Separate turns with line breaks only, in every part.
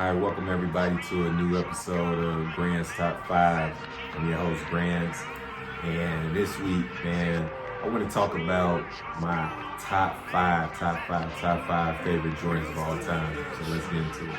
All right, welcome everybody to a new episode of GrandZ Top 5. I'm your host, GrandZ. And this week, man, I want to talk about my top five favorite Jordans of all time. So let's get into it.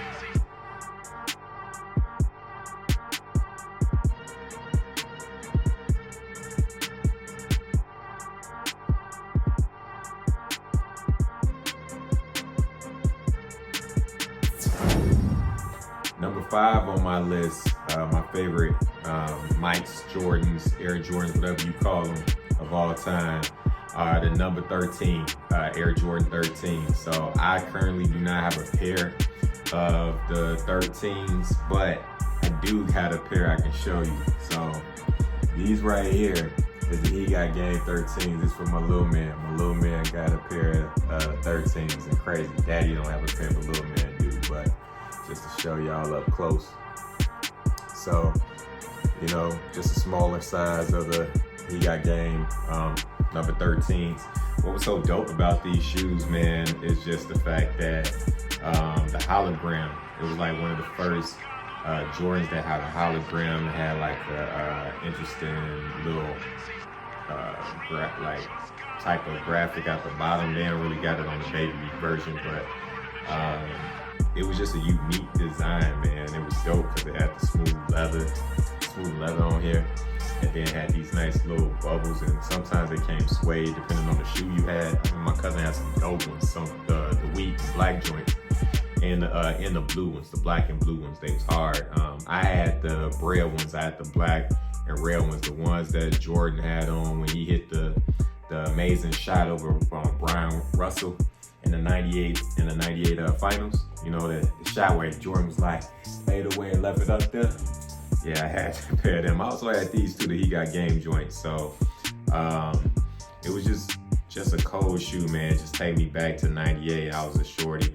Number 5 on my list, my favorite Mike's, Jordans, Air Jordans, whatever you call them, of all time, are the number 13, Air Jordan 13. So I currently do not have a pair of the 13s, but I do have a pair I can show you. So these right here is the He Got Game 13s. This is for my little man. My little man got a pair of 13s, and crazy. Daddy don't have a pair, but little man do, but just to show y'all up close. So, just a smaller size of the He Got Game number 13s. What was so dope about these shoes, man, is just the fact that the hologram, it was like one of the first Jordans that had a hologram. It had like a interesting little type of graphic at the bottom. They don't really got it on the baby version, but it was just a unique design, man. It was dope because it had the smooth leather on here, and then had these nice little bubbles, and sometimes they came suede depending on the shoe you had. I mean, my cousin had some dope ones, the wheat black joint, and the blue ones, the black and blue ones. They was hard. I had the red ones. I had the black and red ones, the ones that Jordan had on when he hit the amazing shot over Brian Russell in the 98 finals. The shot where Jordan was like fade away and left it up there. Yeah, I had to pair them. I also had these two, the He Got Game joints. So it was just a cold shoe, man. Just take me back to 98. I was a shorty,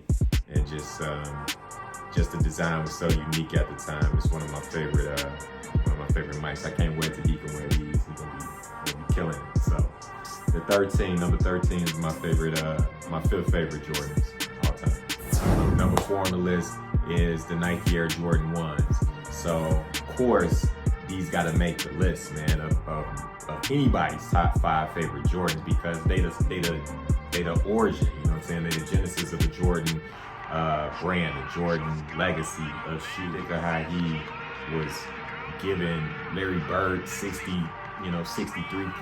and just the design was so unique at the time. It's one of my favorite mics. I can't wait till he can wear these. He's gonna be killing it. So the number 13 is my favorite, my fifth favorite Jordans all time. Number 4 on the list is the Nike Air Jordan 1s. So of course, these gotta make the list, man, of anybody's top 5 favorite Jordans, because they the origin, you know what I'm saying? They're the genesis of the Jordan brand, the Jordan legacy of shoe. Think of how he was giving Larry Bird 63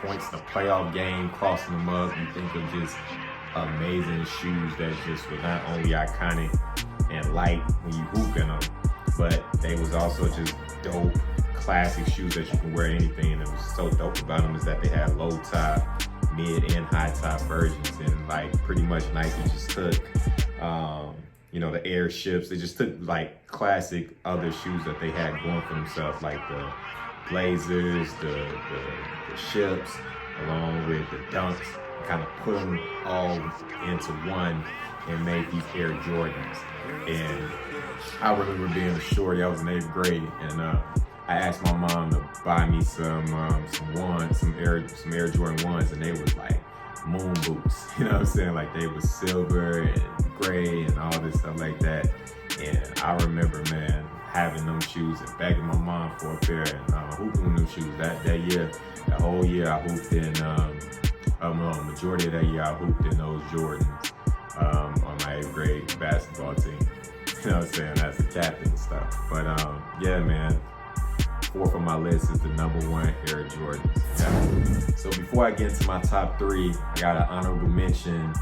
points in the playoff game, crossing them up. You think of just amazing shoes that just were not only iconic and light when you hoop in them, but they was also just dope, classic shoes that you can wear anything. And it was so dope about them is that they had low top, mid and high top versions, and like pretty much Nike just took the airships. They just took like classic other shoes that they had going for themselves, like the Blazers, the ships, along with the dunks, kind of put them all into one and made these Air Jordans. And I remember being a shorty. I was in 8th grade, and I asked my mom to buy me some Air Jordan 1s, and they was like moon boots. You know what I'm saying? Like they was silver and gray and all this stuff like that. And I remember, man, having them shoes and begging my mom for a pair, and hooping with them shoes that whole year I hooped in, majority of that year I hooped in those Jordans on my 8th grade basketball team. You know what I'm saying? As the captain and stuff. But yeah, man, 4th on my list is the number 1 Air Jordans. Yeah. So before I get into my top 3, I got an honorable mention,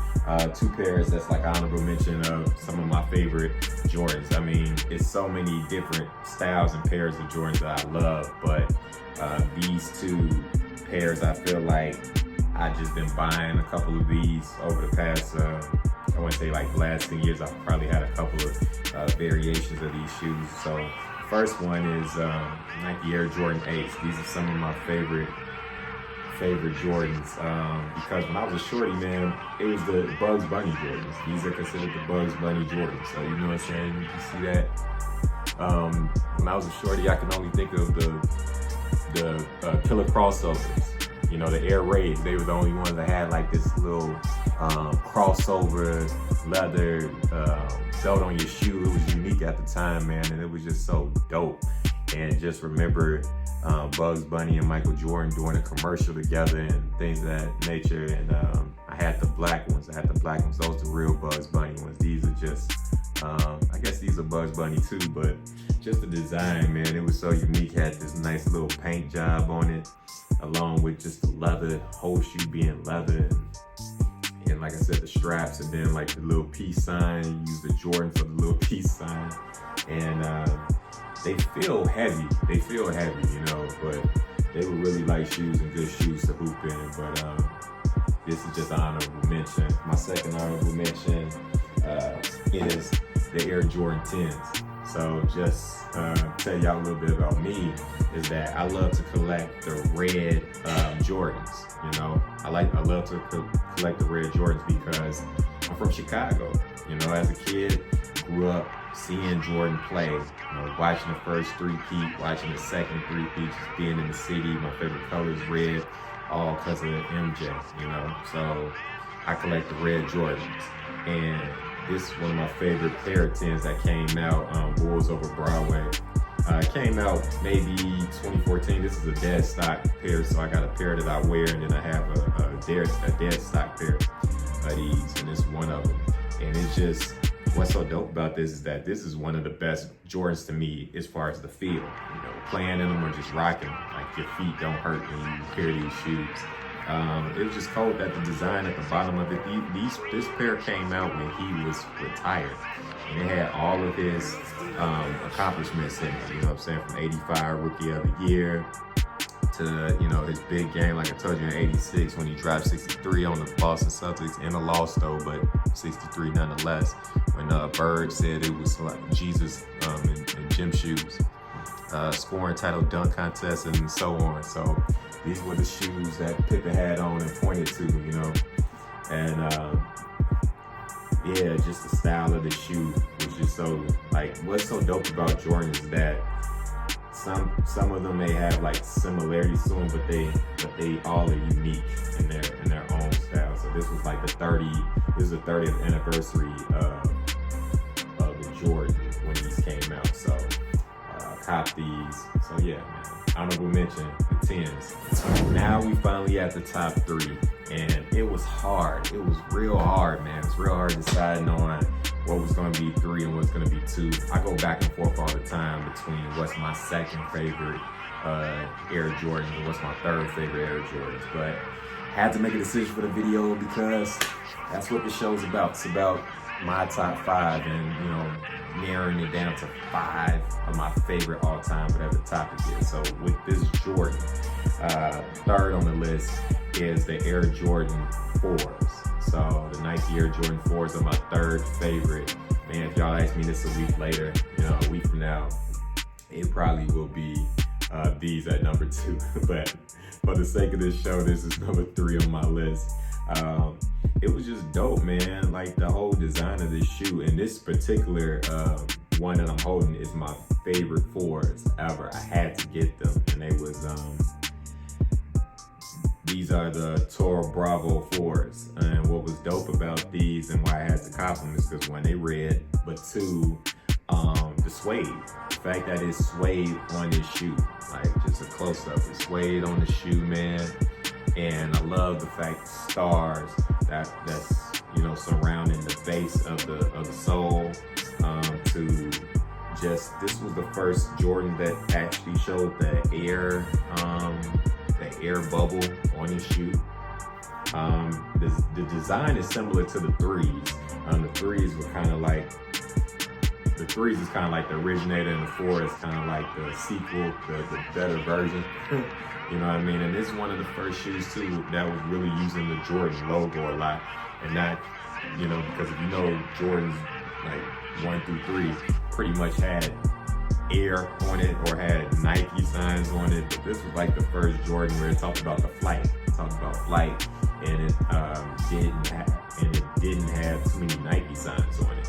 2 pairs that's like an honorable mention of some of my favorite Jordans. I mean, it's so many different styles and pairs of Jordans that I love, but these 2 pairs, I feel like I've just been buying a couple of these over the past, I want to say like the last 10 years. I've probably had a couple of variations of these shoes. So first one is Nike Air Jordan 8s. These are some of my favorite Jordans, because when I was a shorty, man, it was the Bugs Bunny Jordans. These are considered the Bugs Bunny Jordans. So you know what I'm saying? You can see that. When I was a shorty, I can only think of the killer crossovers. The Air Raids. They were the only ones that had like this little crossover leather sewed on your shoe. It was unique at the time, man, and it was just so dope. And just remember Bugs Bunny and Michael Jordan doing a commercial together and things of that nature. And I had the black ones. Those are the real Bugs Bunny ones. These are just, I guess these are Bugs Bunny too, but just the design, man, it was so unique. Had this nice little paint job on it, along with just the leather, whole shoe being leather. And like I said, the straps, and then like the little peace sign. You use the Jordan for the little peace sign. And they feel heavy, you know, but they were really light shoes and good shoes to hoop in. But this is just an honorable mention. My second honorable mention is the Air Jordan 10s. So just tell y'all a little bit about me, is that I love to collect the red Jordans. You know, I love to collect the red Jordans because I'm from Chicago. You know, as a kid, grew up seeing Jordan play, you know, watching the first three-peat, watching the second three-peat, just being in the city. My favorite color is red, all because of MJ, you know. So I collect the red Jordans. And this is one of my favorite pair of 10s that came out, Bulls over Broadway. Came out maybe 2014. This is a dead stock pair, so I got a pair that I wear, and then I have a dead stock pair of these, and it's one of them. And it's just, what's so dope about this is that this is one of the best Jordans to me as far as the feel. You know, playing in them or just rocking, like your feet don't hurt when you wear these shoes. It was just cool that the design at the bottom of it, this pair came out when he was retired. And it had all of his accomplishments in it, you know what I'm saying? From 85, Rookie of the Year, to, you know, his big game, like I told you, in 86 when he dropped 63 on the Boston Celtics in a loss though, but 63 nonetheless. When Bird said it was like Jesus in gym shoes, scoring title dunk contest and so on. So these were the shoes that Pippen had on and pointed to, you know. And yeah, just the style of the shoe was just so, like, what's so dope about Jordan is that some of them may have like similarities to them, but they all are unique in their own style. So this was like the 30th anniversary of the Jordan when these came out. So cop these. So yeah, man. Honorable mention, the 10s. Now we finally at the top 3, and it was hard. It was real hard, man. It was real hard deciding on what was going to be 3 and what's going to be 2. I go back and forth all the time between what's my second favorite Air Jordans and what's my third favorite Air Jordans. But had to make a decision for the video because that's what the show's about. It's about my top 5 and, you know, narrowing it down to 5 of my favorite all-time, whatever the topic is. So with this Jordan, third on the list is the Air Jordan 4s. So the Nike Air Jordan 4s are my third favorite. Man, if y'all ask me this a week later, you know, a week from now, it probably will be these at number 2. But for the sake of this show, this is number 3 on my list. It was just dope, man. Like the whole design of this shoe, and this particular one that I'm holding is my favorite 4s ever. I had to get them, and they was these are the Toro Bravo 4s. And what was dope about these and why I had to cop them is because one, they red, but 2, the suede. The fact that it's suede on this shoe, like just a close up, it's suede on the shoe, man. And I love the fact stars that's you know surrounding the base of the sole. To just, this was the first Jordan that actually showed the air bubble on his shoe. The design is similar to the 3s. The 3s were kind of like, the 3s is kind of like the originator, and the 4 is kind of like the sequel, the better version. You know what I mean? And this is one of the first shoes too that was really using the Jordan logo a lot, and not, you know, because if you know Jordan's like 1 through 3 pretty much had Air on it or had Nike signs on it, but this was like the first Jordan where it talked about the flight. It talked about flight, and it didn't have too many Nike signs on it.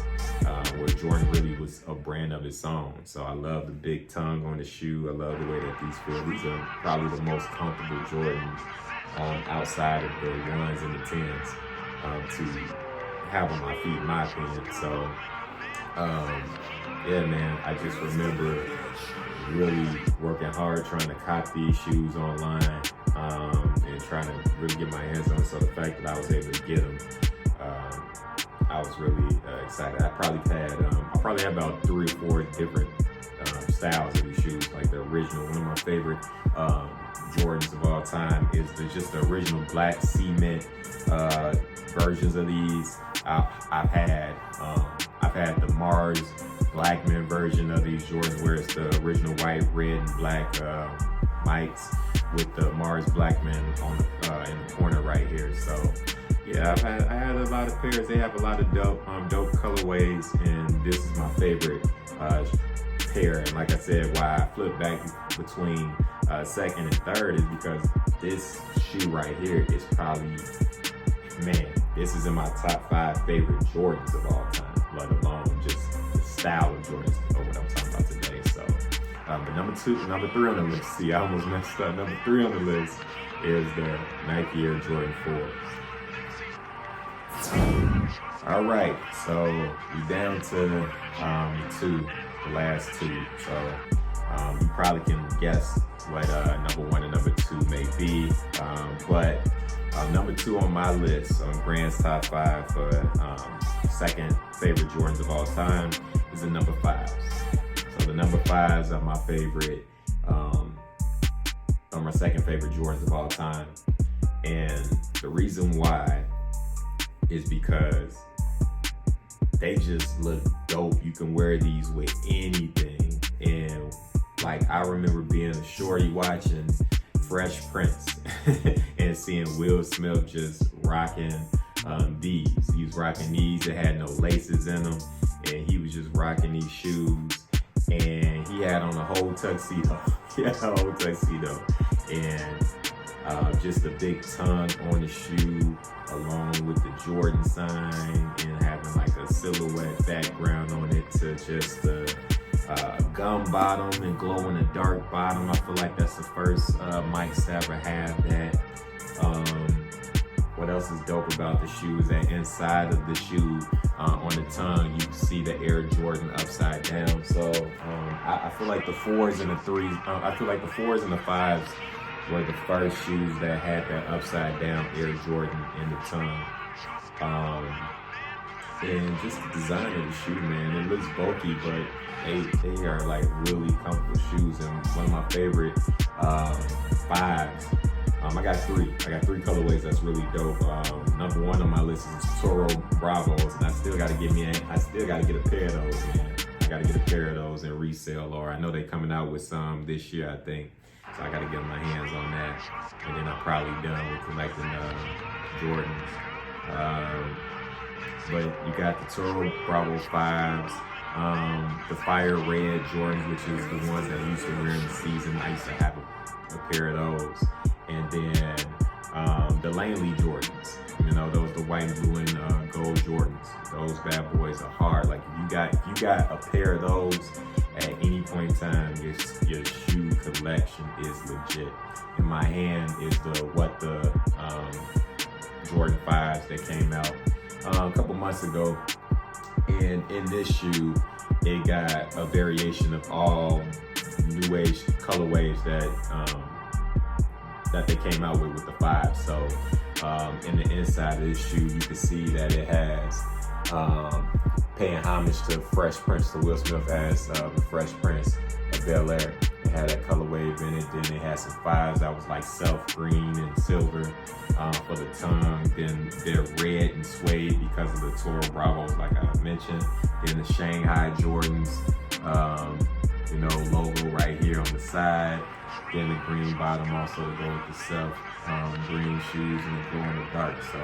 Where Jordan really was a brand of its own. So I love the big tongue on the shoe. I love the way that these feel. These are probably the most comfortable Jordans outside of the 1s and the 10s to have on my feet, in my opinion. So Yeah, man, I just remember really working hard trying to cop these shoes online, and trying to really get my hands on it. So the fact that I was able to get them, I was really excited. I probably had about 3 or 4 different styles of these shoes, like the original. One of my favorite Jordans of all time is just the original black cement versions of these. I've had the Mars Blackman version of these Jordans, where it's the original white, red, and black mics with the Mars Blackman on in the corner right here. So yeah, I had a lot of pairs. They have a lot of dope colorways, and this is my favorite pair. And like I said, why I flip back between second and third is because this shoe right here is probably, man, this is in my top 5 favorite Jordans of all time, let alone just the style of Jordans of what I'm talking about today. So, but number 3 on the list, see, I almost messed up. Number 3 on the list is the Nike Air Jordan 4s. All right, so we're down to the last 2. So you probably can guess what number 1 and number 2 may be, but number 2 on my list on GrandZ top 5 for second favorite Jordans of all time is the number 5s. So the number 5s are my favorite, are my second favorite Jordans of all time, and the reason why is because they just look dope. You can wear these with anything, and like I remember being a shorty watching Fresh Prince and seeing Will Smith just rocking these. He was rocking these that had no laces in them, and he was just rocking these shoes, and he had on a whole tuxedo. And just a big tongue on the shoe, along with the Jordan sign, and having like a silhouette background on it to just the gum bottom and glow in the dark bottom. I feel like that's the first mics to ever have that. What else is dope about the shoe is that inside of the shoe, on the tongue, you can see the Air Jordan upside down. So I feel like the 4s and the 3s, I feel like the 4s and the 5s were the first shoes that had that upside down Air Jordan in the tongue. And just the design of the shoe, man, it looks bulky, but they are like really comfortable shoes. And one of my favorite 5s, I got 3 colorways that's really dope. Number 1 on my list is Toro Bravos, and I still gotta get a pair of those, man. I gotta get a pair of those in resale, or I know they're coming out with some this year, I think. So I gotta get my hands on that, and then I'm probably done with collecting Jordans. But you got the Toro Bravo 5s, the Fire Red Jordans, which is the ones that I used to wear in the season. I used to have a pair of those, and then the Langley Jordans. You know, those the white, blue, and gold Jordans. Those bad boys are hard. Like if you got a pair of those at any point in time, your shoe collection is legit. In my hand is the Jordan 5s that came out a couple months ago, and in this shoe it got a variation of all new age colorways that they came out with the 5s. So in the inside of this shoe, you can see that it has paying homage to Fresh Prince, to Will Smith as the Fresh Prince of Bel-Air. It had that color wave in it. Then it had some 5s that was like self green and silver for the tongue. Then they're red and suede because of the Toro Bravos, like I mentioned. Then the Shanghai Jordans, logo right here on the side. Then the green bottom also to go with the self green shoes and the glow in the dark. So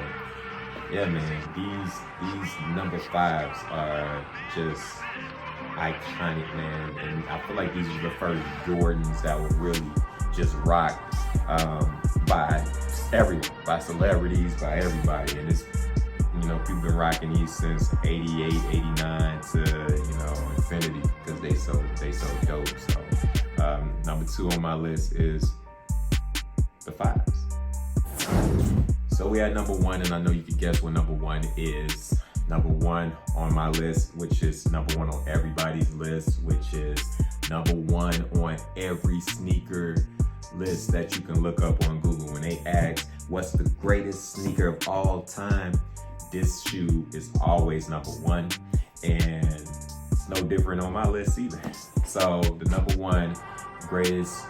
yeah, man, these number 5s are just iconic, man. And I feel like these are the first Jordans that were really just rocked by everyone, by celebrities, by everybody. And it's, people been rocking these since 88, 89 to, infinity, because they so dope. So number 2 on my list is the 5s. So we had number 1, and I know you can guess what number 1 is. Number one on my list, which is number one on everybody's list, which is number one on every sneaker list that you can look up on Google. When they ask what's the greatest sneaker of all time, this shoe is always number one, and it's no different on my list either. So the number one greatest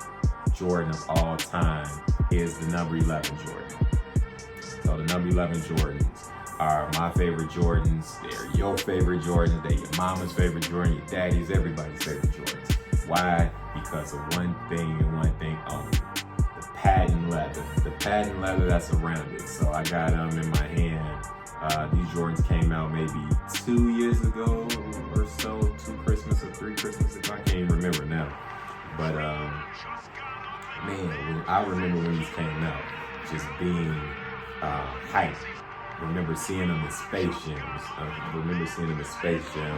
Jordan of all time is the number 11 Jordan. So the number 11 Jordans are my favorite Jordans. They're your favorite Jordans. They're your mama's favorite Jordan, your daddy's, everybody's favorite Jordans. Why? Because of one thing and one thing only. The patent leather. The patent leather that's around it. So I got them in my hand. These Jordans came out maybe 2 years ago or so, 2 Christmas or 3 Christmas ago. I can't even remember now. But man, I remember when these came out, just being hyped. I remember seeing them in Space Jam.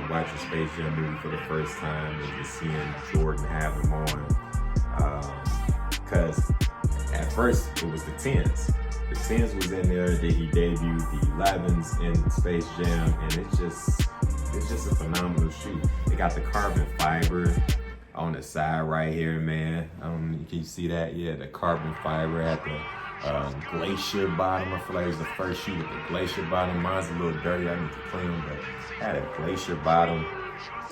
Watching Space Jam movie for the first time, and just seeing Jordan have them on. Because at first it was the 10s. The 10s was in there that he debuted, the 11s in Space Jam, and it's just a phenomenal shoe. They got the carbon fiber on the side right here, man. Can you see that? Yeah, the carbon fiber at the glacier bottom. I feel like it was the first shoe with the glacier bottom. Mine's a little dirty, I need to clean them, but it had a glacier bottom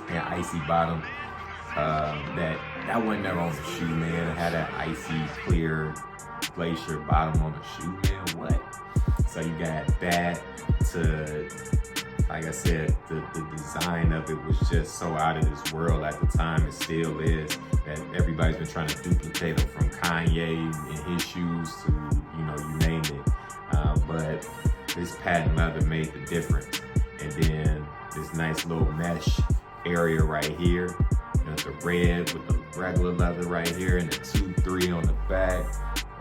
and icy bottom. That wasn't never on the shoe, man. It had that icy clear glacier bottom on the shoe, man. What? So you got that to, like I said, the design of it was just so out of this world at the time. It still is. That everybody's been trying to duplicate them, from Kanye and his shoes to, you name it. But this patent leather made the difference. And then this nice little mesh area right here. The red with the regular leather right here, and the 2-3 on the back,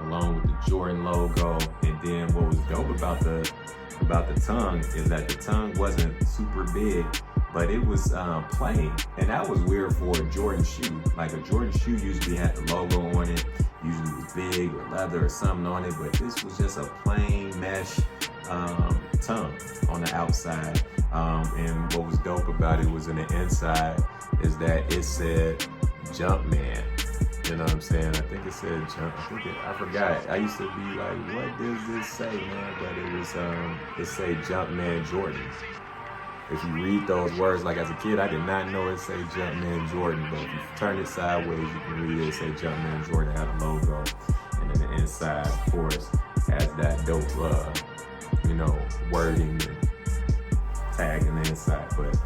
along with the Jordan logo. And then what was dope about the tongue is that the tongue wasn't super big, but it was plain, and that was weird for a Jordan shoe. Like a Jordan shoe usually had the logo on it, usually was big or leather or something on it, but this was just a plain mesh tongue on the outside. And what was dope about it was in the inside is that it said Jumpman. You know what I'm saying? I think it said Jump. I forgot. I used to be like, what does this say, man? But it said Jumpman Jordan. If you read those words, like as a kid, I did not know it said Jumpman Jordan, but if you turn it sideways, you can read it. It said Jumpman Jordan, had a logo, and then the inside, of course, has that dope, wording and tag in the inside. But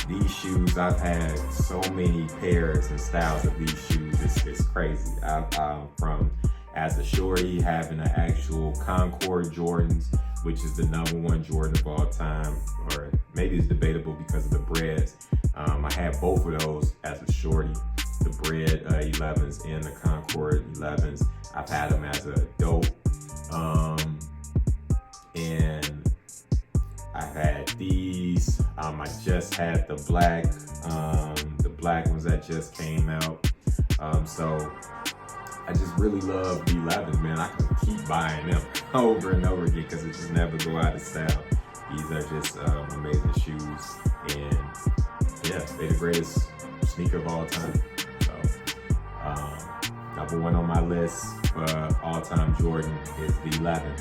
these shoes, I've had so many pairs and styles of these shoes. It's crazy. From as a shorty, having an actual Concord Jordans, which is the number one Jordan of all time, or maybe it's debatable because of the breads. I had both of those as a shorty, the bread 11s and the Concord 11s. I've had them as an adult, and I've had these. I just had the black ones that just came out. So I just really love the 11s, man. I can keep buying them over and over again because it just never go out of style. These are just amazing shoes, and yeah, they're the greatest sneaker of all time. So number one on my list for all-time Jordan is the 11.